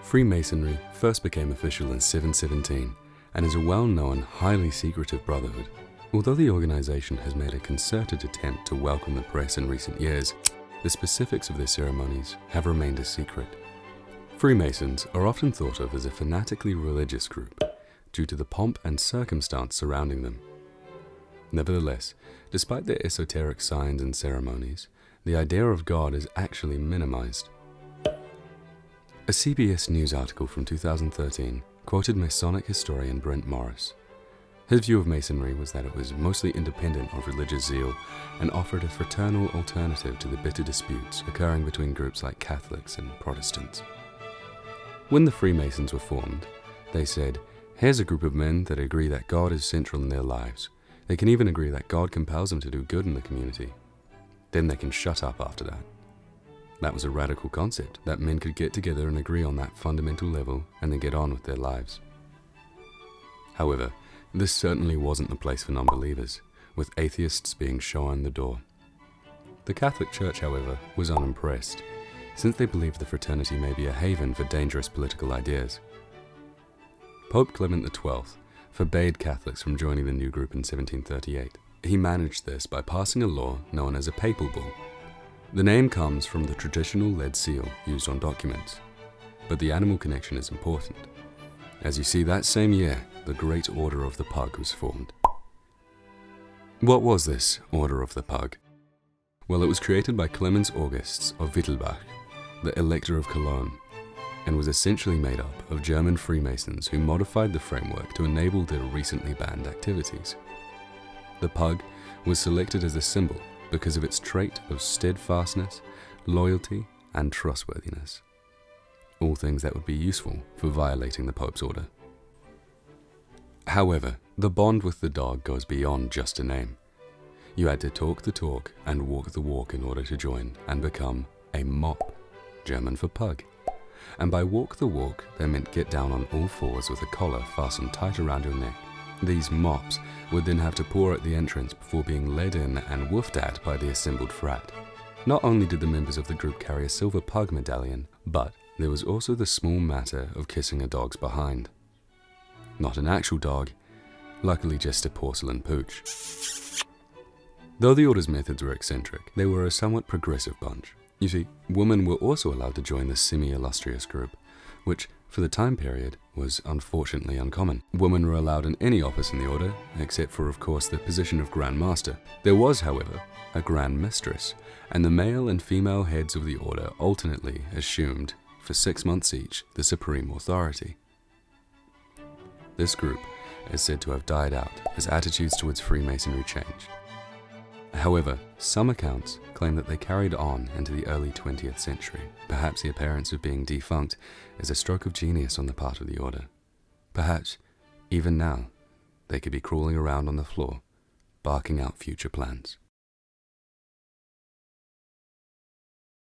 Freemasonry first became official in 717 and is a well-known, highly secretive brotherhood. Although the organization has made a concerted attempt to welcome the press in recent years, the specifics of their ceremonies have remained a secret. Freemasons are often thought of as a fanatically religious group due to the pomp and circumstance surrounding them. Nevertheless, despite their esoteric signs and ceremonies, the idea of God is actually minimized. A CBS News article from 2013 quoted Masonic historian Brent Morris. His view of Masonry was that it was mostly independent of religious zeal and offered a fraternal alternative to the bitter disputes occurring between groups like Catholics and Protestants. When the Freemasons were formed, they said, "Here's a group of men that agree that God is central in their lives. They can even agree that God compels them to do good in the community. Then they can shut up after that." That was a radical concept, that men could get together and agree on that fundamental level and then get on with their lives. However, this certainly wasn't the place for non-believers, with atheists being shown the door. The Catholic Church, however, was unimpressed, since they believed the fraternity may be a haven for dangerous political ideas. Pope Clement XII forbade Catholics from joining the new group in 1738. He managed this by passing a law known as a papal bull. The name comes from the traditional lead seal used on documents, but the animal connection is important. As you see, that same year, the Great Order of the Pug was formed. What was this Order of the Pug? Well, it was created by Clemens August of Wittelbach, the Elector of Cologne, and was essentially made up of German Freemasons who modified the framework to enable their recently banned activities. The pug was selected as a symbol because of its trait of steadfastness, loyalty, and trustworthiness. All things that would be useful for violating the Pope's order. However, the bond with the dog goes beyond just a name. You had to talk the talk and walk the walk in order to join and become a mop, German for pug. And by walk the walk, they meant get down on all fours with a collar fastened tight around your neck. These mops would then have to pour at the entrance before being led in and woofed at by the assembled frat. Not only did the members of the group carry a silver pug medallion, but there was also the small matter of kissing a dog's behind. Not an actual dog, luckily just a porcelain pooch. Though the order's methods were eccentric, they were a somewhat progressive bunch. You see, women were also allowed to join the semi-illustrious group, which, for the time period, was unfortunately uncommon. Women were allowed in any office in the order, except for, of course, the position of Grand Master. There was, however, a Grand Mistress, and the male and female heads of the order alternately assumed, for 6 months each, the supreme authority. This group is said to have died out as attitudes towards Freemasonry changed. However, some accounts claim that they carried on into the early 20th century. Perhaps the appearance of being defunct is a stroke of genius on the part of the order. Perhaps, even now, they could be crawling around on the floor, barking out future plans.